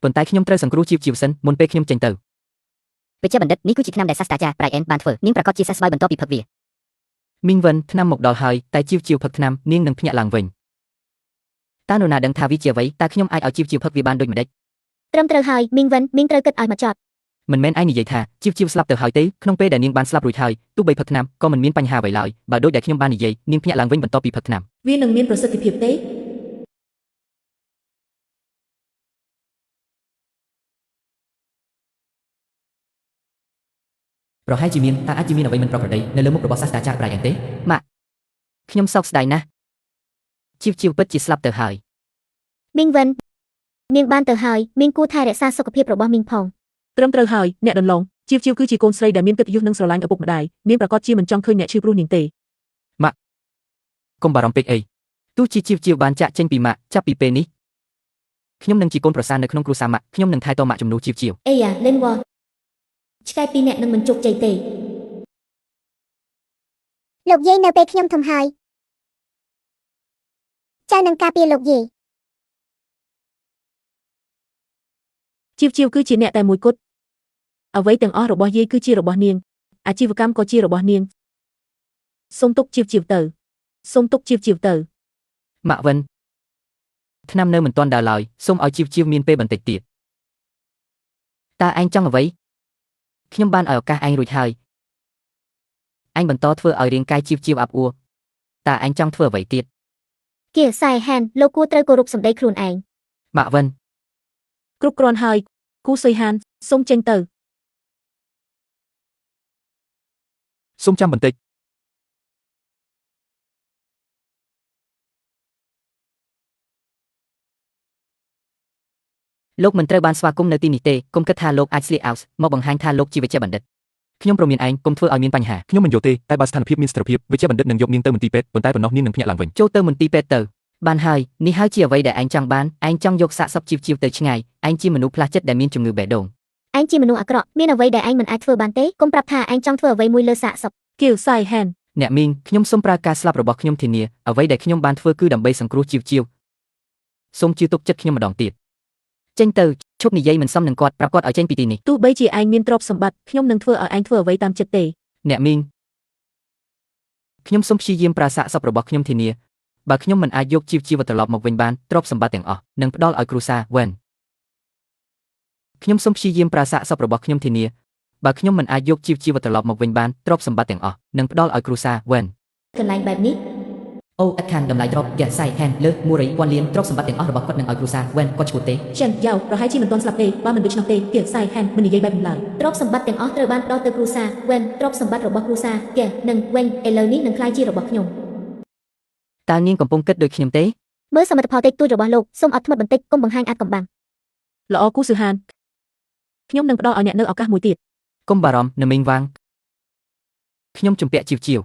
ប៉ុន្តែខ្ញុំត្រូវសង្គ្រោះជីវសិនមុនពេលខ្ញុំចេញទៅវិជ្ជាបណ្ឌិតនេះគឺជាឆ្នាំដែលសាស្ត្រាចារ្យ Brian បានធ្វើនាងប្រកាសជាសះស្បើយបន្ទាប់ពីផឹកវាមីងវិនឆ្នាំមកដល់ហើយតែជីវផឹកឆ្នាំនាងនឹងភ្ញាក់ឡើងវិញតើនរណាដឹងថាវាជាអ្វីតើខ្ញុំអាចឲ្យជីវផឹកវាបានដូចម្ដេចត្រឹមត្រូវហើយមីងវិននាងត្រូវគិតឲ្យមកចត់មិនមែនឯងនិយាយថាជីវស្លាប់ទៅហើយទេក្នុងពេលដែលនាងបានស្លាប់រួចហើយទោះបីផឹកឆ្នាំក៏មិនមានបញ្ហាអ្វីឡើយបើដូចដែលខ្ញុំបាននិយាយនាងភ្ញាក់ឡើងវិញបន្ទាប់ពីផឹកឆ្នាំវានឹងមានប្រសិទ្ធភាពទេប្រហែលជាមានតើអាចជាមានអ្វីមិនប្រក្រតីនៅលើមុខរបស់សាស្ត្រាចារ្យ Brian ទេម៉ាក់ខ្ញុំសោកស្ដាយណាស់ជីវពិតជាស្លាប់ទៅហើយមីងវិននាងបានទៅហើយមីងគួរថែរក្សាសុខភាពរបស់មីងផងត្រឹមត្រូវហើយអ្នកដន្លងជីវគឺជាកូនស្រីដែលមានកិត្តិយសនិងស្រឡាញ់ឪពុកម្ដាយនាងប្រកាសជាមិនចង់ឃើញអ្នកឈឺព្រោះនាងទេម៉ាក់កុំបារម្ភពេកអីទោះជាជីវបានចាក់ចេញពីម៉ាក់ចាប់ពីពេលនេះខ្ញុំនឹងជាកូនប្រសារនៅក្នុងគ្រួសារម៉ាក់ខ្ញុំនឹងថែទាំម៉ាក់ជំនួសជីវអេយ៉ាលេនវ៉ាឆ្កែពីរអ្នកនឹងមិនជោគជ័យទេលោកយាយនៅពេលខ្ញុំធំហើយចៅនឹងការពារលោកយាយជីវគឺជាអ្នកតែមួយគត់អ្វីទាំងអស់របស់យាយគឺជារបស់នាងអាជីវកម្មក៏ជារបស់នាងសូមទុកជីវទៅសូមទុកជីវទៅម៉ាក់វិនឆ្នាំនៅមិនទាន់ដល់ឡើយសូមឲ្យជីវមានពេលបន្តិចទៀតតើឯងចង់អ្វីខ្ញុំបានឲ្យឱកាសឯងរួចហើយឯងបន្តធ្វើឲ្យរាងកាយជីវអាប់អួរតើឯងចង់ធ្វើអ្វីទៀតគៀសៃហានលោកគួរត្រូវគោរពសម្ដីខ្លួនឯងម៉ាក់វិនគ្រប់គ្រាន់ហើយគូសុយហានសូមចេញទៅសូមចាំបន្តិចលោកមិនត្រូវបានស្វាគមន៍នៅទីនេះទេកុំគិតថាលោកអាចស្លៀកអាវមកបង្ហាញថាលោកជាវិជ្ជាបណ្ឌិតខ្ញុំព្រមមានឯងកុំធ្វើឲ្យមានបញ្ហាខ្ញុំមិនយកទេតែបើស្ថានភាពមានស្ថិរភាពវិជ្ជាបណ្ឌិតនឹងយកនាងទៅមន្ទីរពេទ្យប៉ុន្តែប៉ុណ្ណោះនាងនឹងភ្ញាក់ឡើងវិញចូលទៅមន្ទីរពេទ្យទៅបានហើយនេះហើយជាអ្វីដែលឯងចង់បានឯងចង់យកសាកសពជីវទៅឆ្ងាយឯងជាមនុស្សផ្លាស់ចិត្តដែលមានជំងឺបេះដូងឯងជាមនុស្សអាក្រក់មានអ្វីដែលឯងមិនអាចធ្វើបានទេកុំប្រាប់ថាឯងចង់ធ្វើអ្វីមួយលើសាកសពគៀវសៃហានអ្នកមីងខ្ញុំសូមប្រើការស្លាប់របស់ខ្ញុំធានាអ្វីដែលខ្ញុំបានធ្វើគឺដើម្បីសង្គ្រោះជីវសូមជឿទុកចិត្តខ្ញុំម្ដងទៀតចេញទៅឈប់និយាយមិនសមនឹងគាត់ប្រាប់គាត់ឲ្យចេញពីទីនេះទោះបីជាឯងមានទ្រព្យសម្បត្តិខ្ញុំនឹងធ្វើឲ្យឯងធ្វើអ្វីតាមចិត្តទេអ្នកមីងខ្ញុំសូមព្យាយាមប្រើសាកសពរបស់ខ្ញុំធានាបើខ្ញុំមិនអាចយកជីវត្រឡប់មកវិញបានទ្រព្យសម្បត្តិទាំងអស់នឹងផ្ដល់ឲ្យគ្រួសារវ៉ែនខ្ញុំសូមព្យាយាមប្រើសាកសពរបស់ខ្ញុំធានាបើខ្ញុំមិនអាចយកជីវត្រឡប់មកវិញបានទ្រព្យសម្បត្តិទាំងអស់នឹងផ្ដល់ឲ្យគ្រួសារវ៉ែនកន្លែងបែបនេះអូអត់ខានតម្លៃទ្រព្យហ្គាសៃហែនលើ100,000 លានទ្រព្យសម្បត្តិទាំងអស់របស់គាត់នឹងឲ្យគ្រួសារវ៉ែនគាត់ឈ្មោះទេចិនយ៉ាវប្រហែលជាមិនទាន់ស្លាប់ទេបើមិនដូច្នោះទេគៀវសៃហានមិននិយាយបែបនេះឡើយទ្រព្យសម្បត្តិទាំងអស់ត្រូវបានផ្ដល់ទៅគ្រួសារវ៉ែនទ្រព្យសម្បត្តិរបស់គ្រួសារហ្គានិងវ៉ែនឥឡូវនេះនឹងក្លាយជារបស់ខ្ញុំតើនាងកំពុងគិតដូចខ្ញុំទេមើលសមិទ្ធផលតិចតួចរបស់លោកសូមអត់ធ្មត់បន្តិចកុំបង្ហាញអាចកំបាំងល្អគូស៊ឺហានខ្ញុំនឹងផ្ដល់ឲ្យអ្នកនៅឱកាសមួយទៀតកុំបារម្ភនៅមីងវាងខ្ញុំជំពាក់ជីវ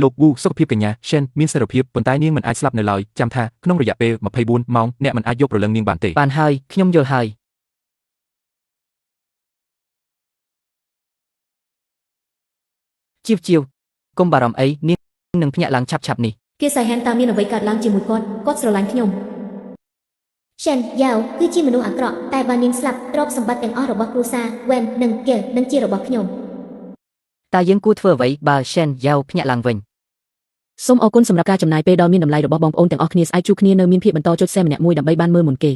លោកវូសុខភាពកញ្ញា Shen មានសេរីភាពប៉ុន្តែនាងមិនអាចស្លាប់នៅឡើយចាំថាក្នុងរយៈពេល24ម៉ោងអ្នកមិនអាចយកព្រលឹងនាងបានទេបានហើយខ្ញុំយល់ហើយជីវកុំបារម្ភអីនាងនឹងភ្ញាក់ឡើងឆាប់នេះគៀសៃហានតើមានអ្វីកើតឡើងជាមួយគាត់ស្រឡាញ់ខ្ញុំចិនយ៉ាវគឺជាមនុស្សអាក្រក់តែបើនាងស្លាប់ទ្រព្យសម្បត្តិទាំងអស់របស់គ្រួសារវ៉ែននិងគៀនឹងជារបស់ខ្ញុំតើយើងគួរធ្វើអ្វីបើ Shen យ៉ាវភ្ញាក់ឡើងវិញសូមអរគុណសម្រាប់ការចំណាយពេលដ៏មានតម្លៃរបស់បងប្អូនទាំងអស់គ្នាស្អែកជួបគ្នានៅមានភាពបន្តចុច share ម្នាក់មួយដើម្បីបានមើលមុនគេ